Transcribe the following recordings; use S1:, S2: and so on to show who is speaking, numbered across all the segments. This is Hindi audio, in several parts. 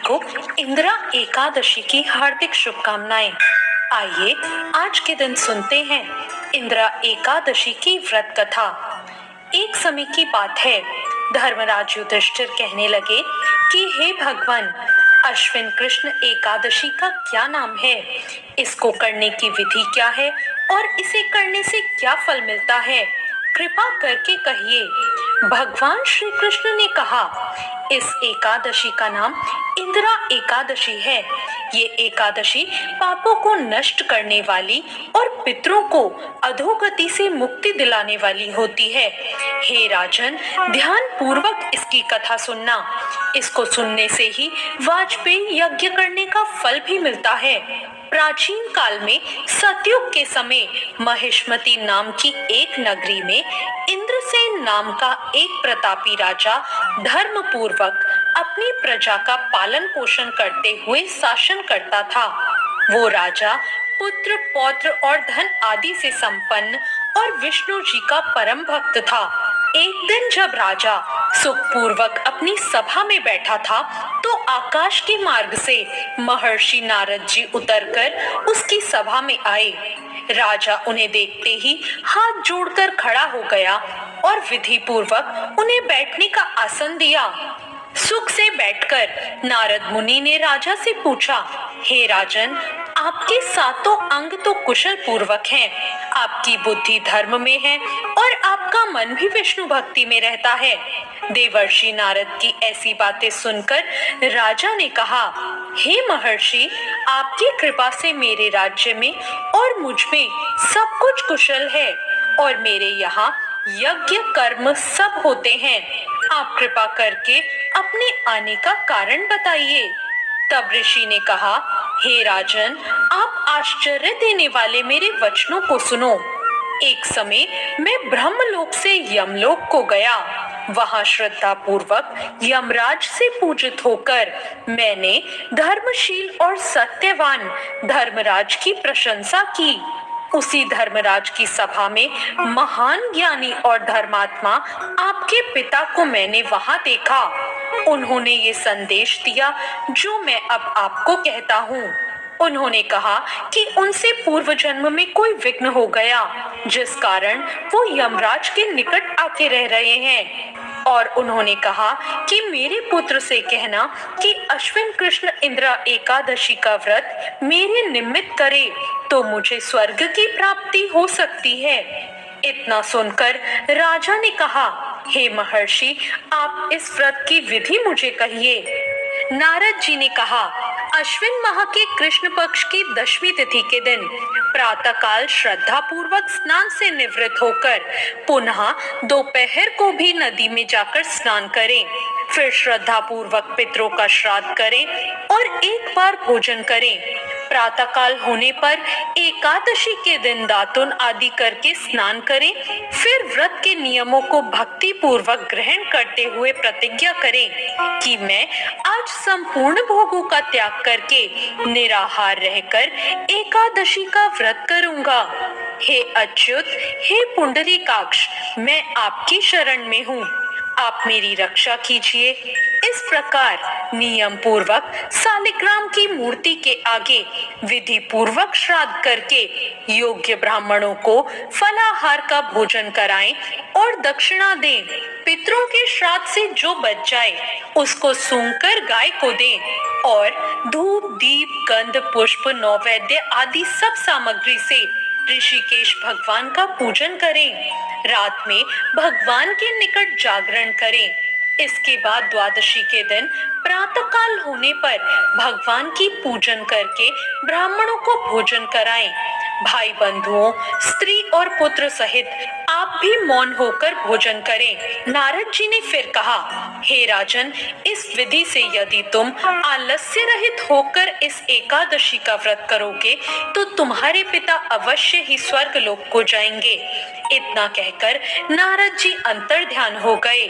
S1: को इंदिरा एकादशी की हार्दिक शुभकामनाएं। आइए आज के दिन सुनते हैं इंदिरा एकादशी की व्रत कथा। एक समय की बात है, धर्मराज युधिष्ठिर कहने लगे कि हे भगवान, अश्विन कृष्ण एकादशी का क्या नाम है, इसको करने की विधि क्या है और इसे करने से क्या फल मिलता है, कृपा करके कहिए। भगवान श्री कृष्ण ने कहा, इस एकादशी का नाम इंदिरा एकादशी है। ये एकादशी पापों को नष्ट करने वाली और पितरों को अधोगति से मुक्ति दिलाने वाली होती है। हे राजन, ध्यान पूर्वक इसकी कथा सुनना। इसको सुनने से ही वाजपेयी यज्ञ करने का फल भी मिलता है। प्राचीन काल में सतयुग के समय महिष्मती नाम की एक नगरी में इंद्रसेन नाम का एक प्रतापी राजा धर्म पूर्वक अपनी प्रजा का पालन पोषण करते हुए शासन करता था। वो राजा पुत्र, पौत्र और धन आदि से संपन्न और विष्णु जी का परम भक्त था। एक दिन जब राजा सुखपूर्वक अपनी सभा में बैठा था, तो आकाश के मार्ग से महर्षि नारद जी उतरकर उसकी सभा में आए। राजा उन्हें देखते ही हाथ जोड़कर खड़ा हो गया और विधि पूर्वक उन्हें बैठने का आसन दिया। सुख से बैठकर नारद मुनि ने राजा से पूछा, हे राजन, आपके सातों अंग तो कुशल पूर्वक हैं, आपकी बुद्धि धर्म में है और आपका मन भी विष्णु भक्ति में रहता है। देवर्षि नारद की ऐसी बातें सुनकर राजा ने कहा, हे महर्षि, आपकी कृपा से मेरे राज्य में और मुझ में सब कुछ कुशल है और मेरे यहाँ यज्ञ कर्म सब होते हैं। आप कृपा करके अपने आने का कारण बताइए। तब ऋषि ने कहा, हे राजन, आप आश्चर्य देने वाले मेरे वचनों को सुनो। एक समय मैं ब्रह्मलोक से यमलोक को गया। वहां श्रद्धा पूर्वक यमराज से पूजित होकर मैंने धर्मशील और सत्यवान धर्मराज की प्रशंसा की। उसी धर्मराज की सभा में महान ज्ञानी और धर्मात्मा आपके पिता को मैंने वहां देखा। उन्होंने ये संदेश दिया जो मैं अब आपको कहता हूँ। उन्होंने कहा कि उनसे पूर्व जन्म में कोई विघ्न हो गया, जिस कारण वो यमराज के निकट आके रह रहे हैं। और उन्होंने कहा कि मेरे पुत्र से कहना कि अश्विन कृष्ण इंदिरा एकादशी का व्रत मेरे निमित्त करे, तो मुझे स्वर्ग की प्राप्ति हो सकती है। इतना सुनकर राजा ने कहा, हे महर्षि, आप इस व्रत की विधि मुझे कहिए। नारद जी ने कहा, अश्विन माह के कृष्ण पक्ष की दशमी तिथि के दिन प्रातः काल श्रद्धा पूर्वक स्नान से निवृत्त होकर पुनः दोपहर को भी नदी में जाकर स्नान करें। फिर श्रद्धा पूर्वक पितरों का श्राद्ध करें और एक बार भोजन करें। प्रातः काल होने पर एकादशी के दिन दातुन आदि करके स्नान करें। फिर व्रत के नियमों को भक्ति पूर्वक ग्रहण करते हुए प्रतिज्ञा करें कि मैं आज संपूर्ण भोगों का त्याग करके निराहार रहकर एकादशी का व्रत करूंगा। हे अच्युत, हे पुंडरीकाक्ष, मैं आपकी शरण में हूँ, आप मेरी रक्षा कीजिए। इस प्रकार नियम पूर्वक सालिग्राम की मूर्ति के आगे विधि पूर्वक श्राद्ध करके योग्य ब्राह्मणों को फलाहार का भोजन कराएं और दक्षिणा दें। पितरों के श्राद्ध से जो बच जाए उसको सूंघकर गाय को दें और धूप, दीप, गंध, पुष्प, नैवेद्य आदि सब सामग्री से ऋषिकेश भगवान का पूजन करें। रात में भगवान के निकट जागरण करें। इसके बाद द्वादशी के दिन प्रातः काल होने पर भगवान की पूजन करके ब्राह्मणों को भोजन कराएं। भाई बंधुओं, स्त्री और पुत्र सहित आप भी मौन होकर भोजन करें। नारद जी ने फिर कहा, हे राजन, इस विधि से यदि तुम आलस्य रहित होकर इस एकादशी का व्रत करोगे तो तुम्हारे पिता अवश्य ही स्वर्ग लोक को जाएंगे। इतना कहकर नारद जी अंतर ध्यान हो गए।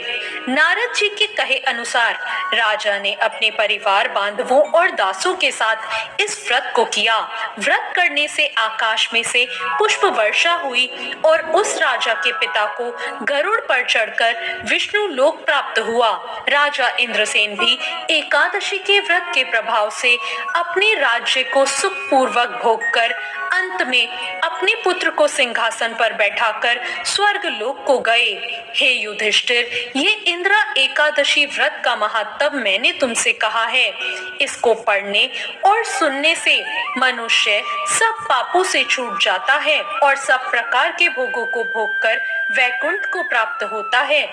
S1: नारद जी के कहे अनुसार राजा ने अपने परिवार, बांधवों और दासों के साथ इस व्रत को किया। व्रत करने से आकाश में से पुष्प वर्षा हुई और उस राजा के पिता को गरुड़ पर चढ़कर विष्णु लोक प्राप्त हुआ। राजा इंद्रसेन भी एकादशी के व्रत के प्रभाव से अपने राज्य को सुखपूर्वक भोगकर अंत में अपने पुत्र को सिंहासन पर बैठाकर स्वर्ग लोक को गए। हे युधिष्ठिर, ये इंद्रा एकादशी व्रत का महात्म मैंने तुमसे कहा है। इसको पढ़ने और सुनने से मनुष्य सब पापों से छूट जाता है और सब प्रकार के भोगों को भोगकर वैकुंठ को प्राप्त होता है।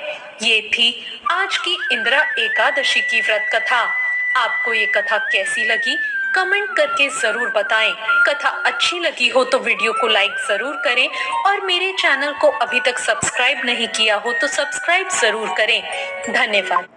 S1: ये थी आज की इंद्रा एकादशी की व्रत कथा। आपको ये कथा कैसी लगी कमेंट करके जरूर बताएं। कथा अच्छी लगी हो तो वीडियो को लाइक जरूर करें और मेरे चैनल को अभी तक सब्सक्राइब नहीं किया हो तो सब्सक्राइब जरूर करें। धन्यवाद।